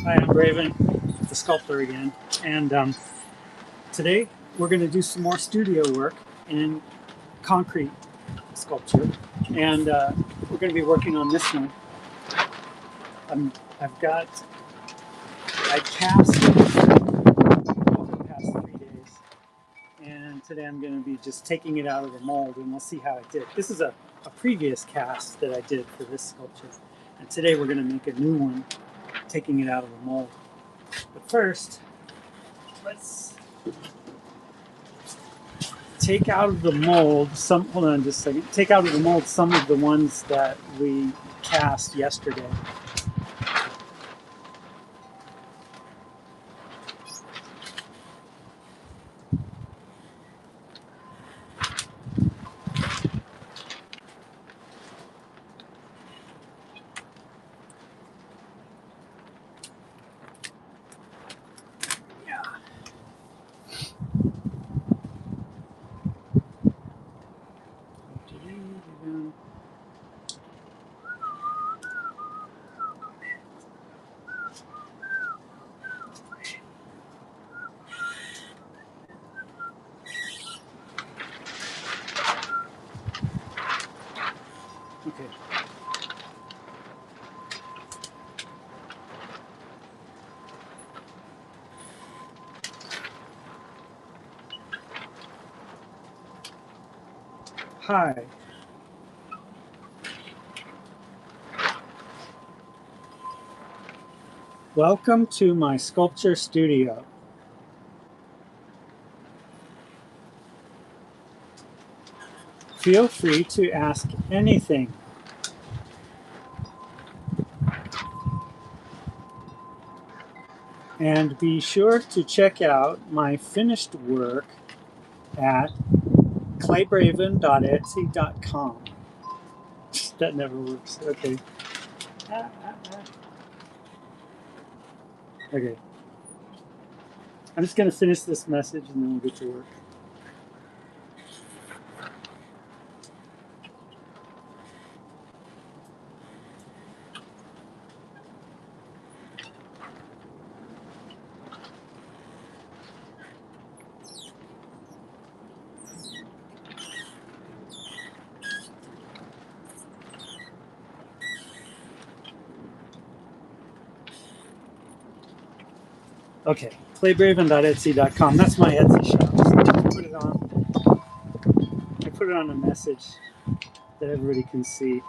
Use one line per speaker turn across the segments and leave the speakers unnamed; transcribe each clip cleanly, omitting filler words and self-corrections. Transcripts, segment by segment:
Hi, I'm Raven, the sculptor again, and today we're going to do some more studio work in concrete sculpture, and we're going to be working on this one. I cast over the past 3 days, and today I'm going to be just taking it out of the mold, and we'll see how it did. This is a previous cast that I did for this sculpture, and today we're going to make a new one, taking it out of the mold. But first, let's take out of the mold some. Hold on just a second. Take out of the mold some of the ones that we cast yesterday. Yeah. Okay. Hi. Welcome to my sculpture studio. Feel free to ask anything. And be sure to check out my finished work at ClayBraven.etsy.com. That never works. Okay. Okay. I'm just going to finish this message and then we'll get to work. Okay, ClayBraven.etsy.com. That's my Etsy shop. So I put it on a message that everybody can see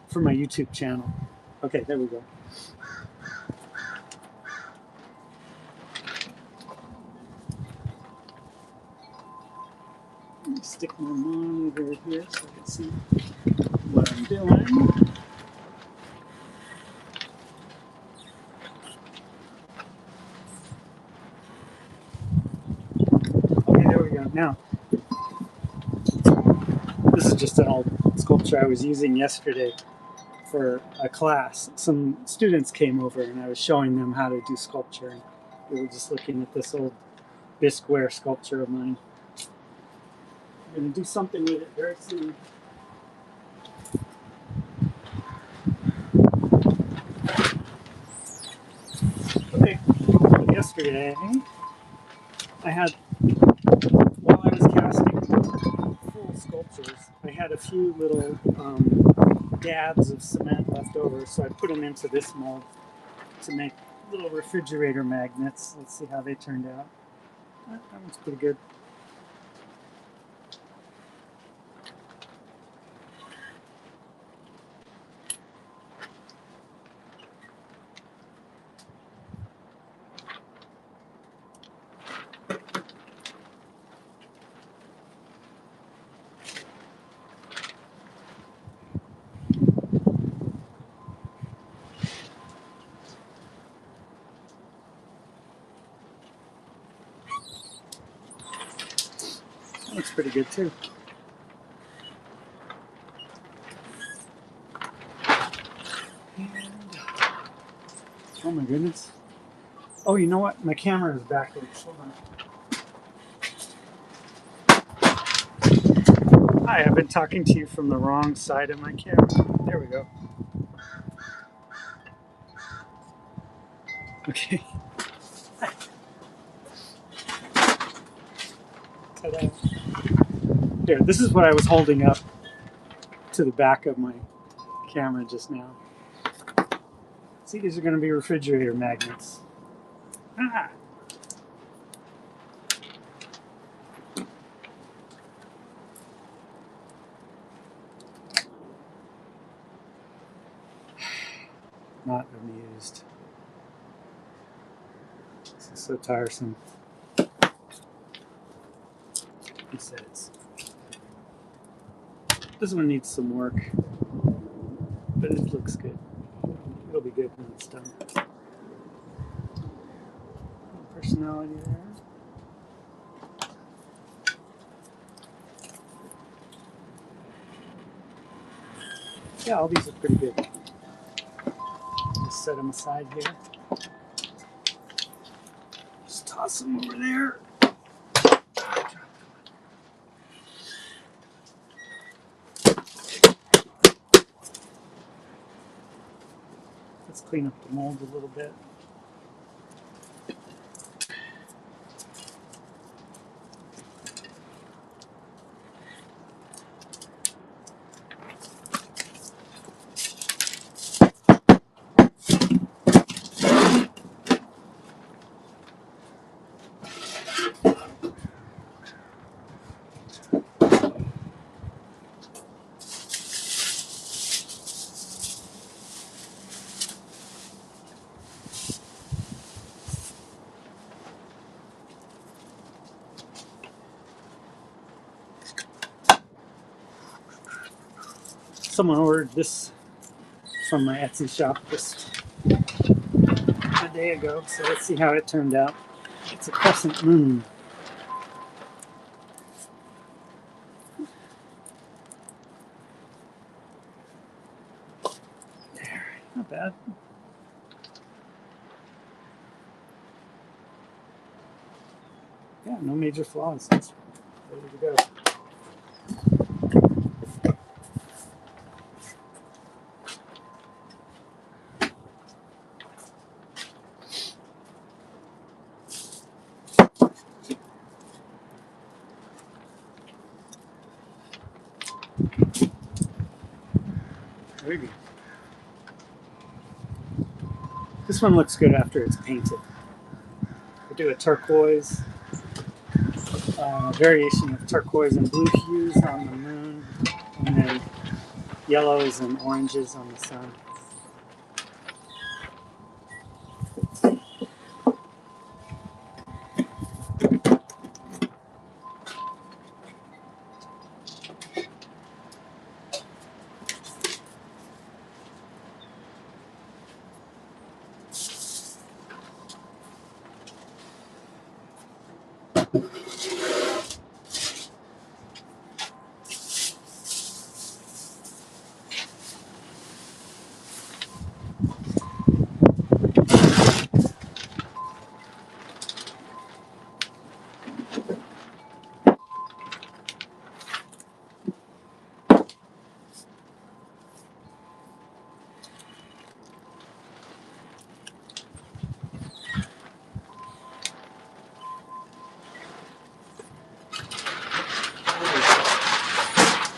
for my YouTube channel. Okay, there we go. Let me stick my monitor here so I can see what I'm doing. Okay, there we go. Now, this is just an old sculpture I was using yesterday for a class. Some students came over and I was showing them how to do sculpture. And we were just looking at this old bisqueware sculpture of mine. I'm going to do something with it very soon. Okay, yesterday while I was casting full sculptures, I had a few little dabs of cement left over, so I put them into this mold to make little refrigerator magnets. Let's see how they turned out. That one's pretty good. That looks pretty good too. And, oh my goodness. Oh, you know what? My camera is backwards. Hold on. Hi, I've been talking to you from the wrong side of my camera. There we go. Okay. Ta-da. Here, this is what I was holding up to the back of my camera just now. See, these are going to be refrigerator magnets. Ah! Not amused. This is so tiresome. Besides, this one needs some work, but it looks good. It'll be good when it's done. Personality there. Yeah, all these are pretty good. Just set them aside here. Just toss them over there. Let's clean up the mold a little bit. Someone ordered this from my Etsy shop just a day ago, so let's see how it turned out. It's a crescent moon. There, not bad. Yeah, no major flaws. It's ready to go. Very good. This one looks good after it's painted. I do a turquoise, variation of turquoise and blue hues on the moon, and then yellows and oranges on the sun.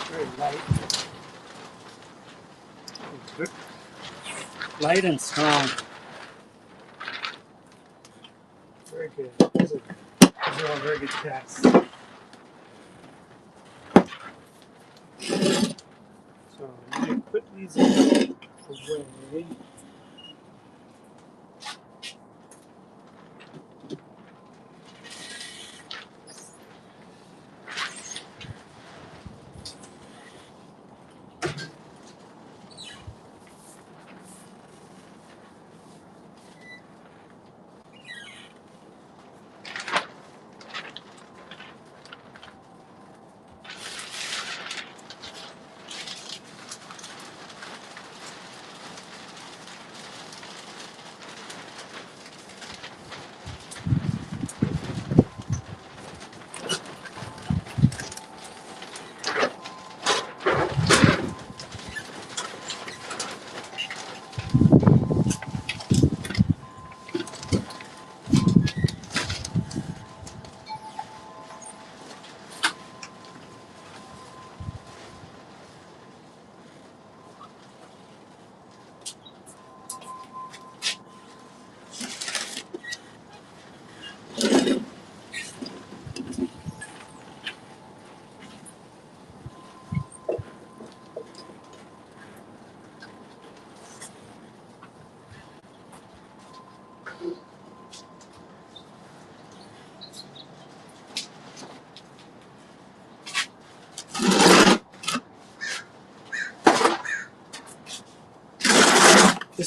Very light. Light and strong. Very good. Those are all very good tests. So I'm going to put these away.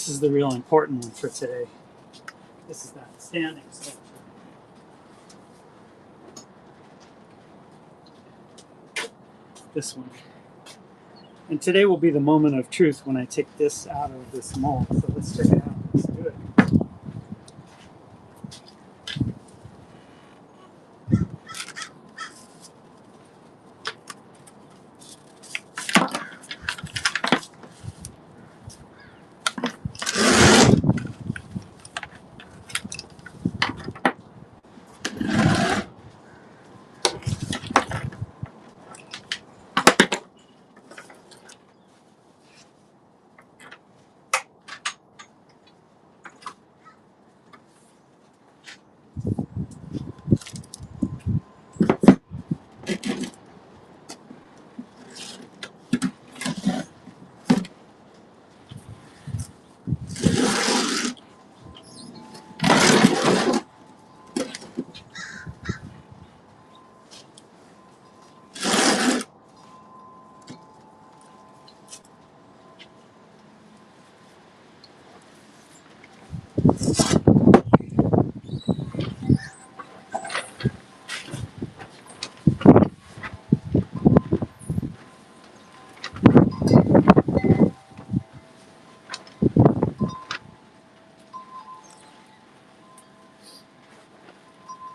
this is the real important one for today. This is that standing sculpture. This one. And today will be the moment of truth when I take this out of this mold. So let's check it out. Let's do it.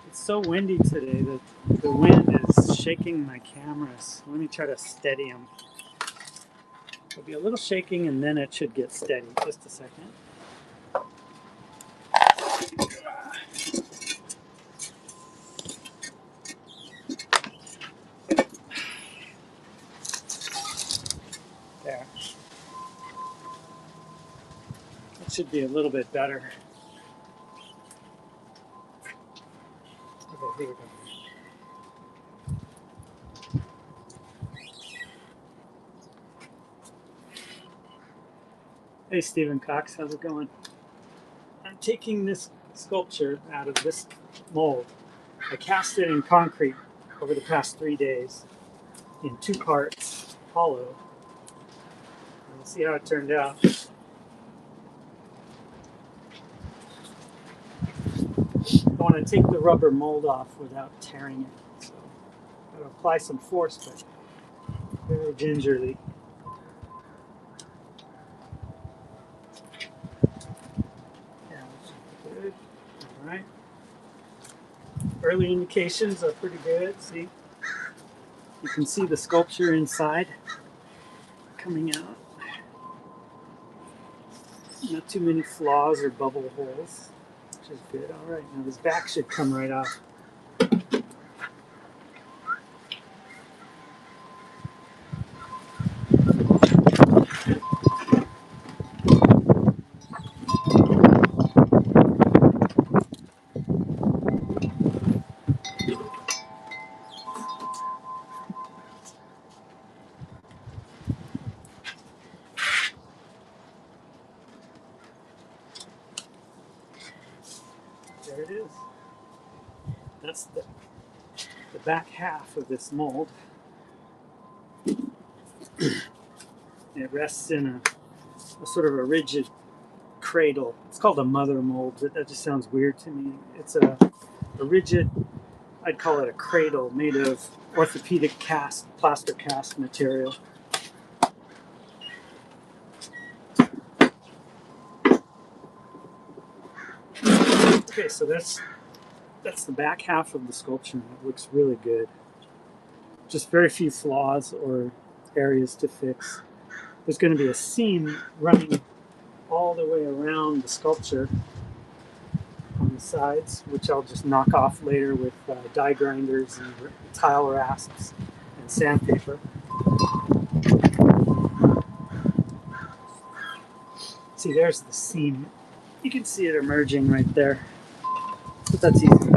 It's so windy today that the wind is shaking my cameras. Let me try to steady them. There'll be a little shaking and then it should get steady. Just a second. There. That should be a little bit better. Okay, here we go. Hey Stephen Cox, how's it going? I'm taking this sculpture out of this mold. I cast it in concrete over the past 3 days in 2 parts, hollow. And we'll see how it turned out. I want to take the rubber mold off without tearing it. So I'm going to apply some force, but very gingerly. Yeah, that should be good. All right. Early indications are pretty good. See, you can see the sculpture inside coming out. Not too many flaws or bubble holes, which is good. All right, now this back should come right off. There it is. That's the back half of this mold. It rests in a sort of a rigid cradle. It's called a mother mold, but that just sounds weird to me. It's a rigid, I'd call it a cradle made of orthopedic cast, plaster cast material. Okay, so that's the back half of the sculpture. It looks really good. Just very few flaws or areas to fix. There's going to be a seam running all the way around the sculpture on the sides, which I'll just knock off later with die grinders and tile rasps and sandpaper. See, there's the seam. You can see it emerging right there, but that's easy to fix.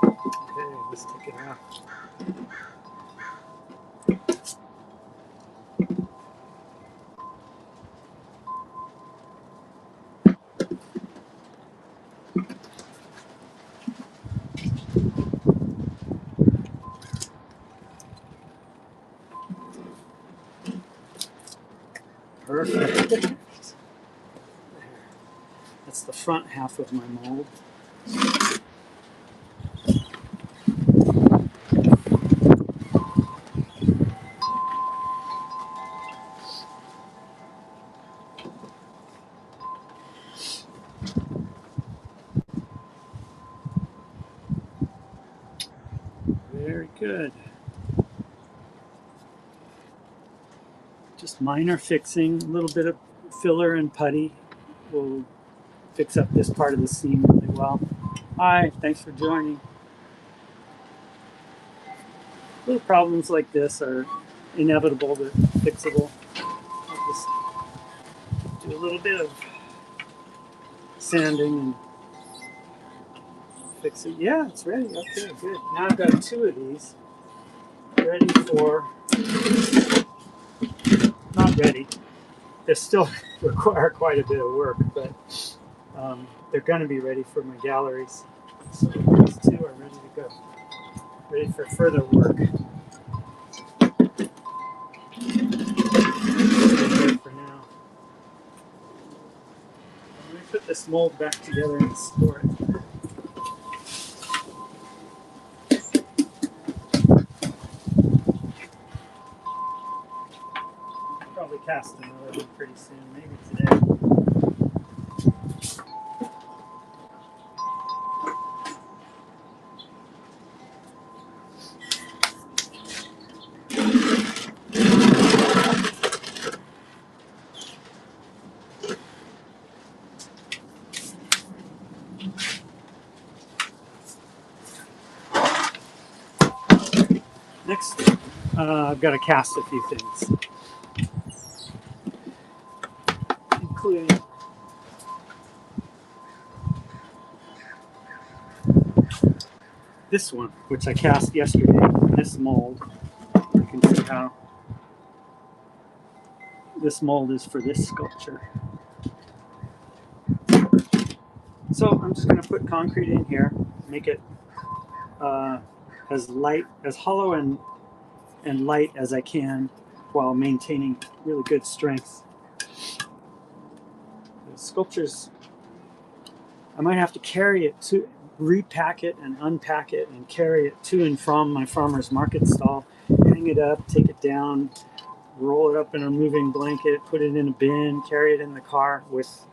Okay, let's take it out. Perfect. There. That's the front half of my mold. Very good. Just minor fixing, a little bit of filler and putty will fix up this part of the seam really well. Hi, thanks for joining. Little problems like this are inevitable but fixable. I'll just do a little bit of sanding and fix it. Yeah, it's ready. Okay, good. Now I've got 2 of these ready for, not ready. They still require quite a bit of work, but they're going to be ready for my galleries. So these 2 are ready to go. Ready for further work. For now. Let me put this mold back together and store it. I'll probably cast another one pretty soon, maybe today. Next, I've got to cast a few things, including this one, which I cast yesterday in this mold. You can see how this mold is for this sculpture. So I'm just going to put concrete in here, make it as light, as hollow and light as I can, while maintaining really good strength. The sculptures, I might have to carry it to repack it and unpack it and carry it to and from my farmer's market stall, hang it up, take it down, roll it up in a moving blanket, put it in a bin, carry it in the car with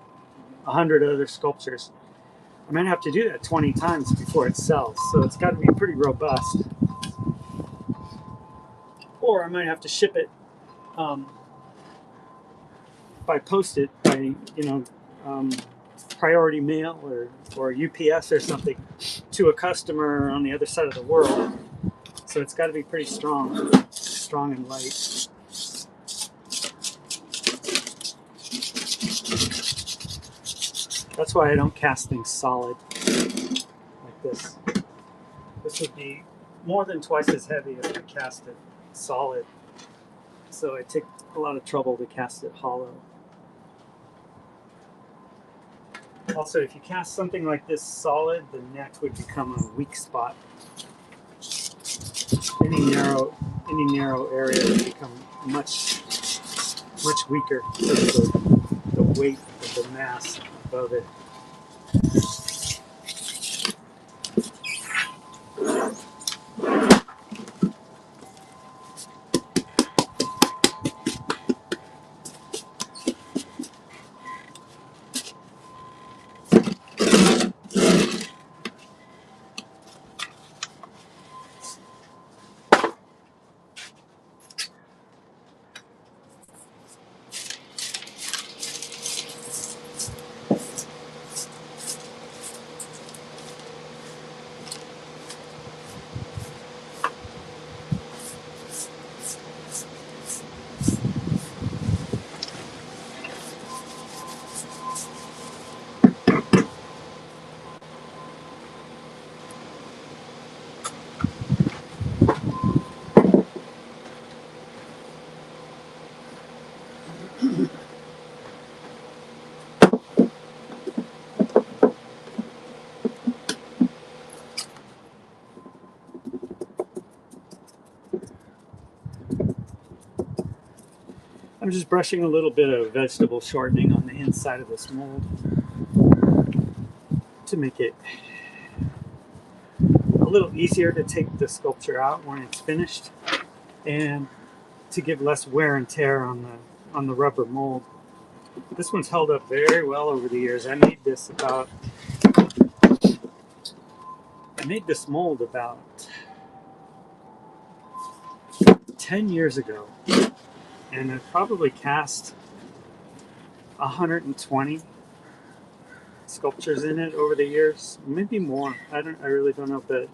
100 other sculptures. I might have to do that 20 times before it sells, so it's got to be pretty robust. Or I might have to ship it by post-it, by priority mail or UPS or something to a customer on the other side of the world. So it's got to be pretty strong and light. That's why I don't cast things solid like this. This would be more than twice as heavy if I cast it solid. So I take a lot of trouble to cast it hollow. Also, if you cast something like this solid, the neck would become a weak spot. Any narrow area would become much weaker because of the weight of the mass above it. I'm just brushing a little bit of vegetable shortening on the inside of this mold to make it a little easier to take the sculpture out when it's finished, and to give less wear and tear on the rubber mold. This one's held up very well over the years. I made this mold about 10 years ago, and I've probably cast 120 sculptures in it over the years, maybe more. I really don't know, but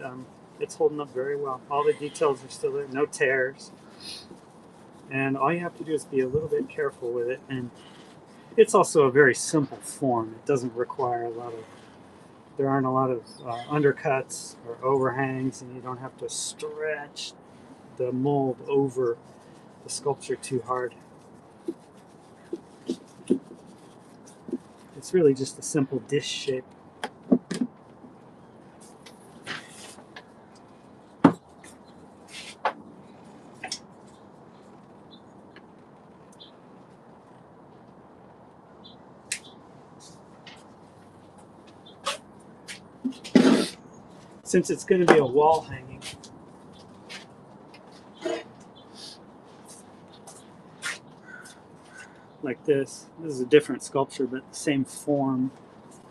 it's holding up very well. All the details are still there, no tears, and all you have to do is be a little bit careful with it. And it's also a very simple form. It doesn't require there aren't a lot of undercuts or overhangs, and you don't have to stretch the mold over the sculpture too hard. It's really just a simple dish shape. Since it's going to be a wall hanging, like this is a different sculpture, but the same form,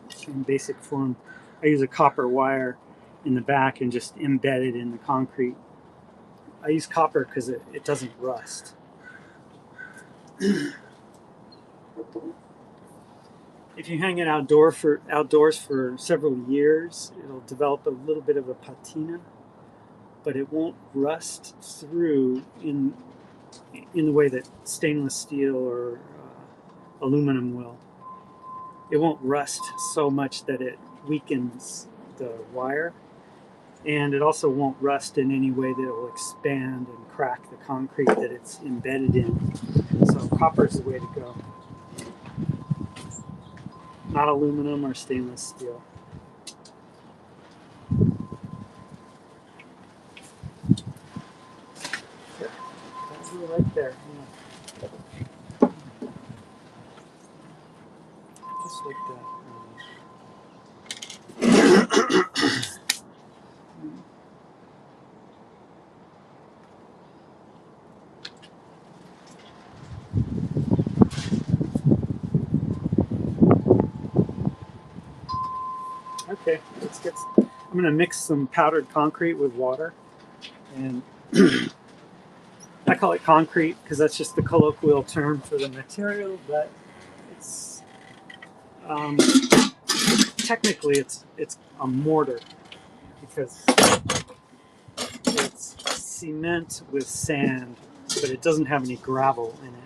same basic form. I use a copper wire in the back and just embed it in the concrete. I use copper because it doesn't rust. If you hang it outdoors for several years, it'll develop a little bit of a patina, but it won't rust through in the way that stainless steel or aluminum will. It won't rust so much that it weakens the wire, and it also won't rust in any way that it will expand and crack the concrete that it's embedded in. So copper is the way to go. Not aluminum or stainless steel. That's right there. Yeah. Just like that. Okay, I'm going to mix some powdered concrete with water, and I call it concrete because that's just the colloquial term for the material, but it's technically it's a mortar because it's cement with sand, but it doesn't have any gravel in it.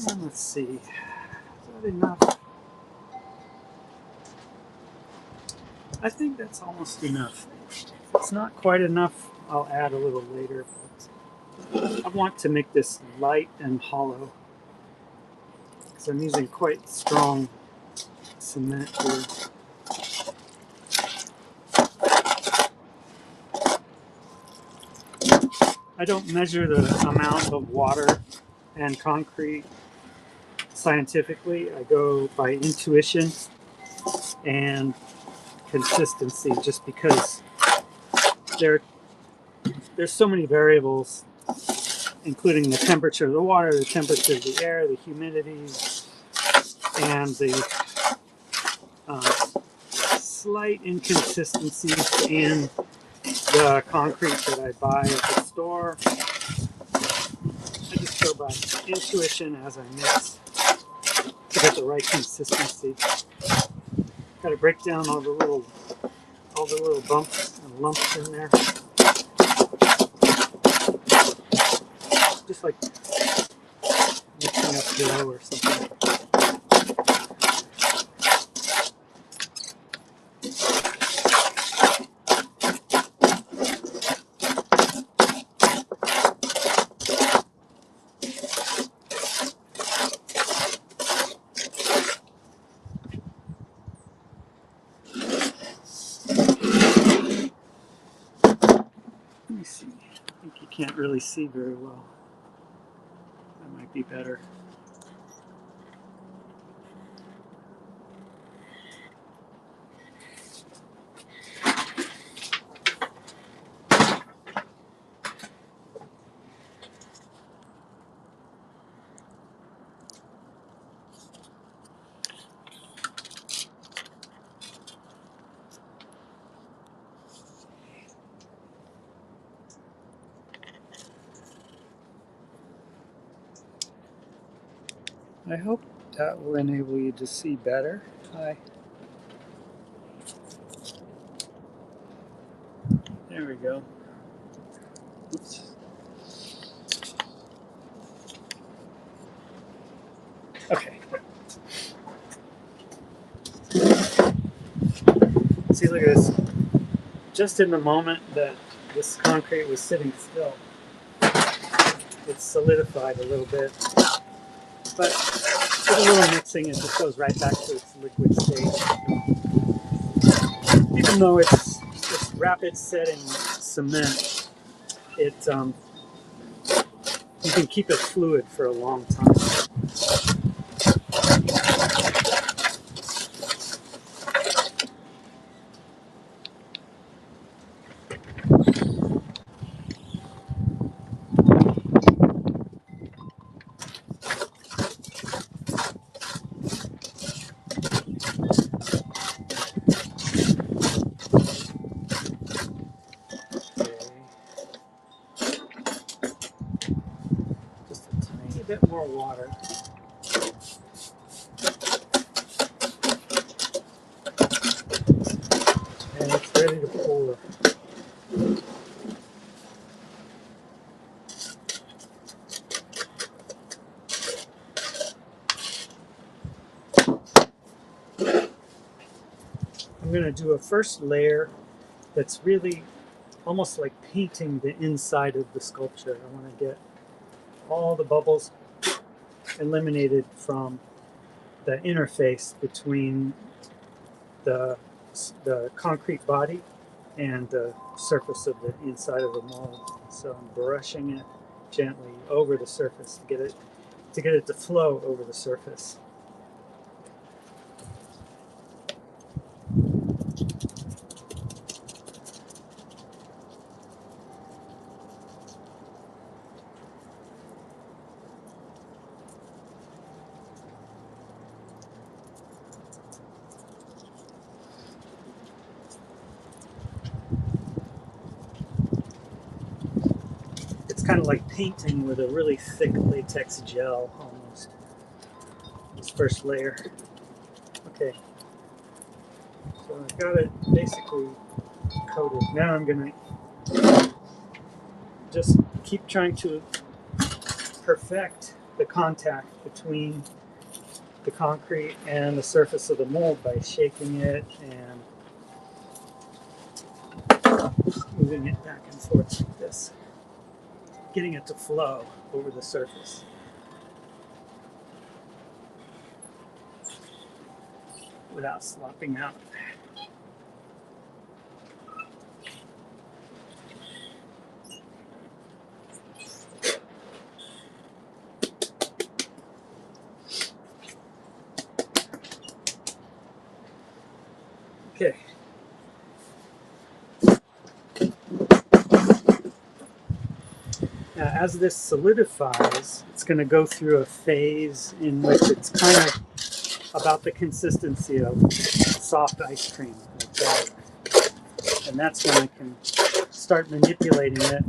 And let's see, is that enough? I think that's almost enough. If it's not quite enough, I'll add a little later. But I want to make this light and hollow because I'm using quite strong cement here. I don't measure the amount of water and concrete scientifically. I go by intuition and consistency, just because there's so many variables, including the temperature of the water, the temperature of the air, the humidity, and the slight inconsistencies in the concrete that I buy at the store. I just go by intuition as I mix to get the right consistency. Got to break down all the little bumps and lumps in there, just like mixing up dough or something. Let me see. I think you can't really see very well. That might be better. I hope that will enable you to see better. Hi. There we go. Oops. Okay. See, look at this. Just in the moment that this concrete was sitting still, it's solidified a little bit. But with a little mixing, it just goes right back to its liquid state. Even though it's rapid setting cement, you can keep it fluid for a long time. Bit more water. And it's ready to pour. I'm going to do a first layer that's really almost like painting the inside of the sculpture. I want to get all the bubbles eliminated from the interface between the concrete body and the surface of the inside of the mold. So I'm brushing it gently over the surface to get it to flow over the surface. Kind of like painting with a really thick latex gel almost. This first layer. Okay. So I've got it basically coated. Now I'm going to just keep trying to perfect the contact between the concrete and the surface of the mold by shaking it and moving it back and forth like this. Getting it to flow over the surface. Without slopping out. Okay. Now, as this solidifies, it's going to go through a phase in which it's kind of about the consistency of soft ice cream, like that. And that's when I can start manipulating it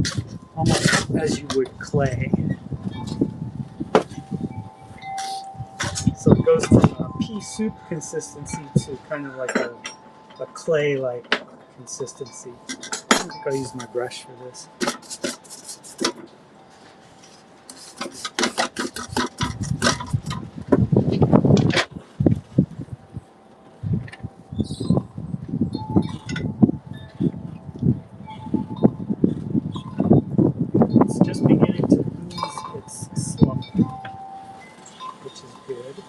almost as you would clay. So it goes from a pea soup consistency to kind of like a clay-like consistency. I think I'll use my brush for this. It's just beginning to lose its slump, which is good.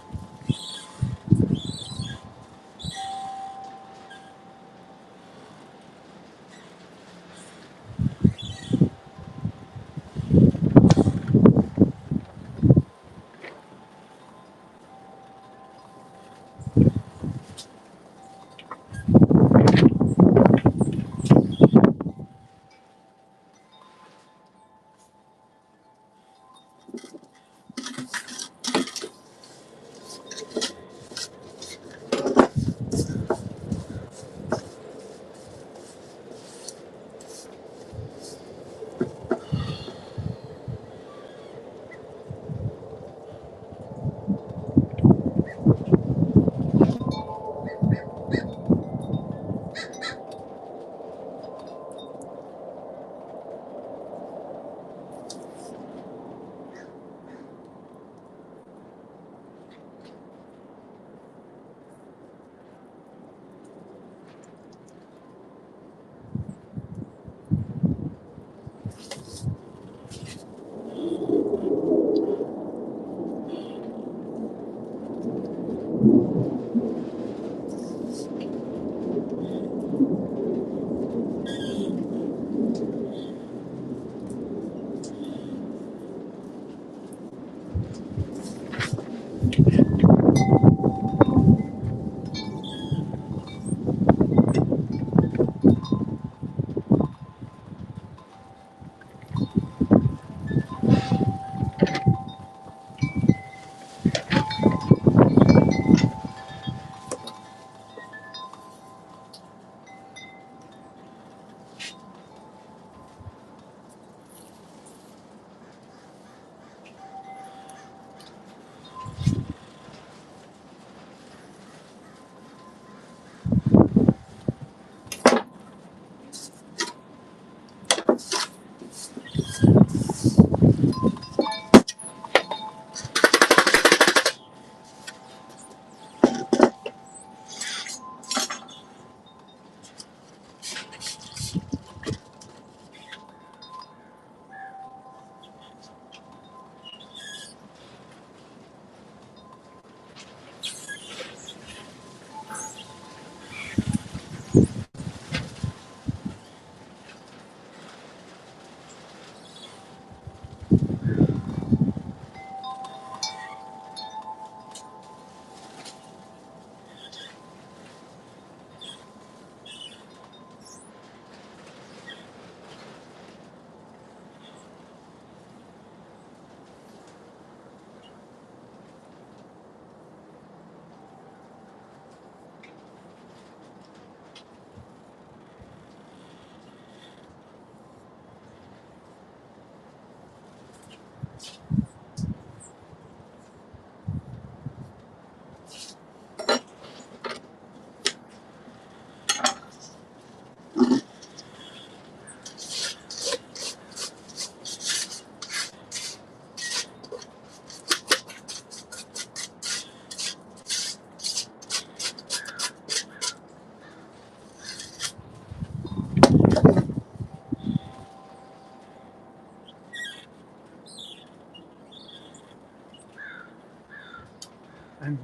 I'm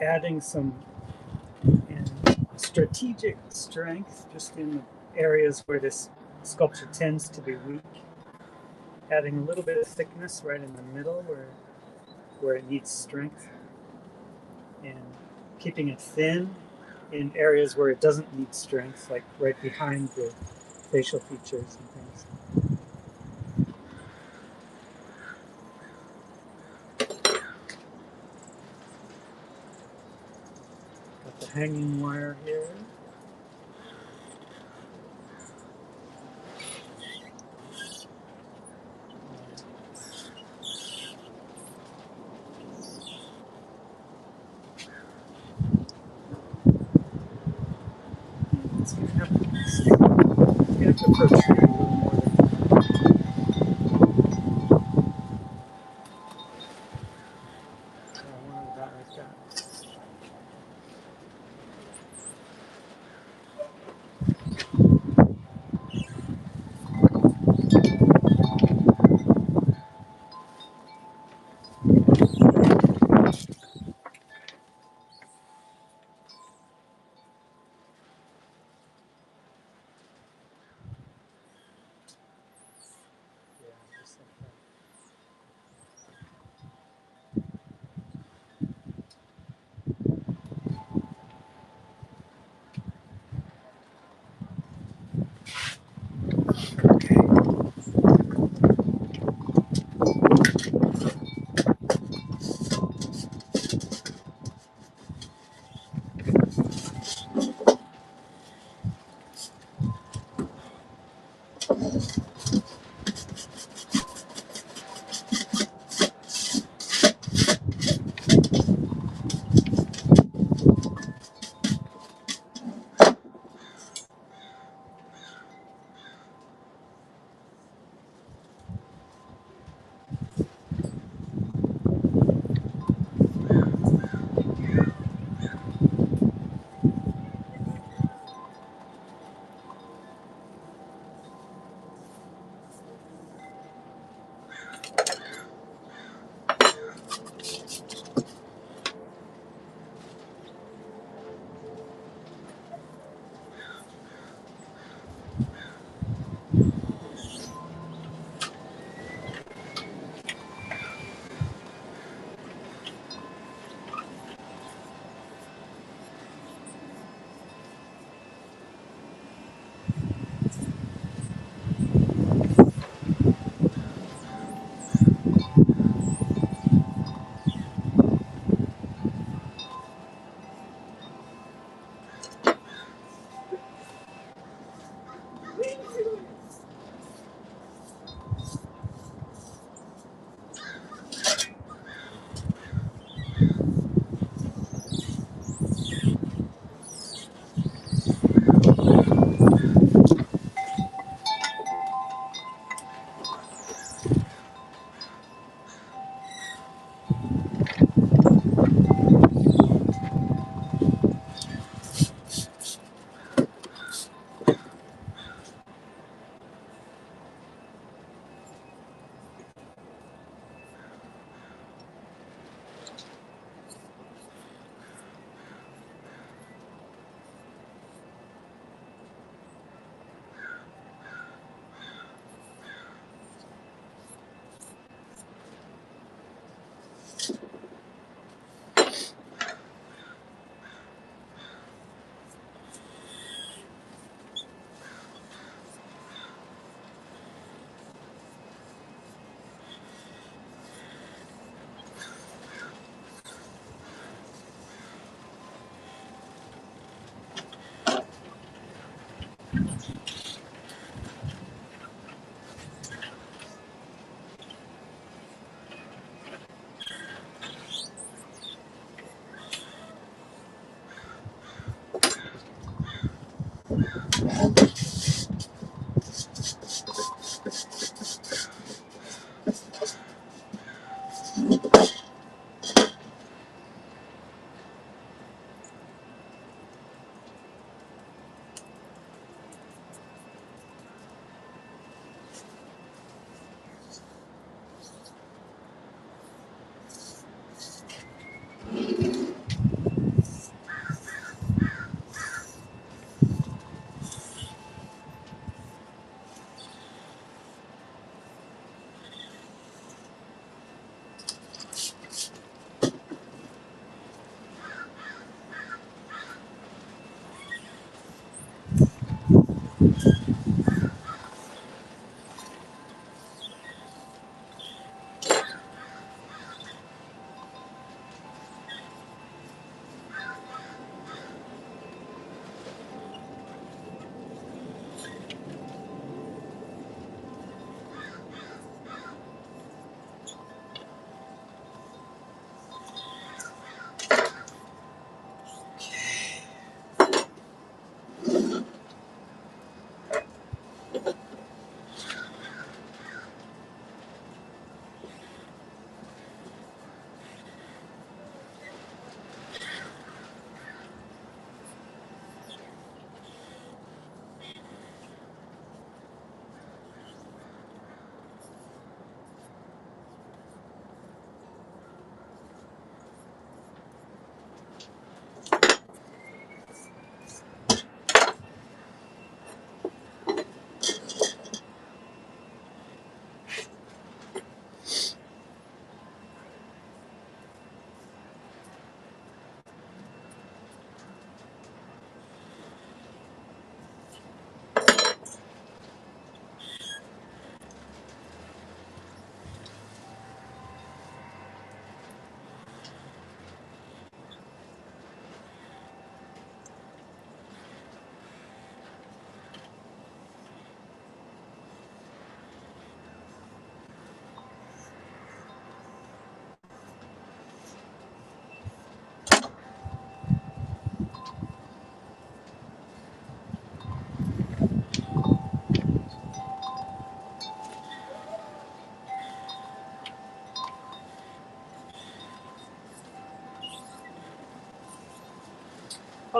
adding some strategic strength just in the areas where this sculpture tends to be weak. Adding a little bit of thickness right in the middle where it needs strength, and keeping it thin in areas where it doesn't need strength, like right behind the facial features and things. Got the hanging wire here. to protrude a little more than that. So I wanted that like that. Yeah, just like that.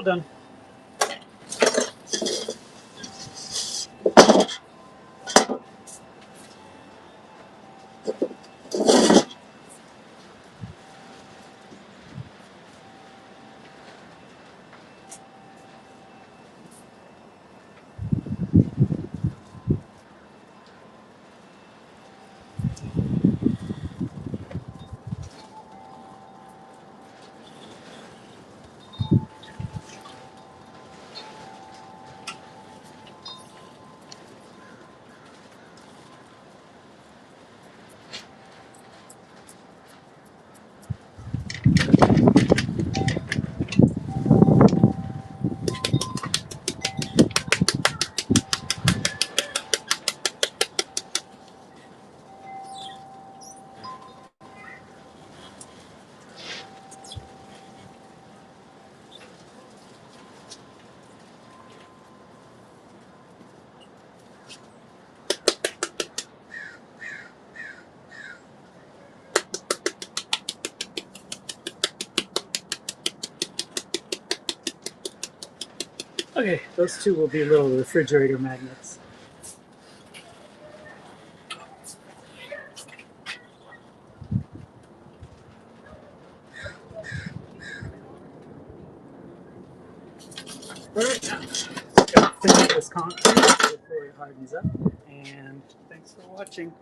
all done. Okay, those two will be little refrigerator magnets. All right, now gotta finish this concrete before it hardens up. And thanks for watching.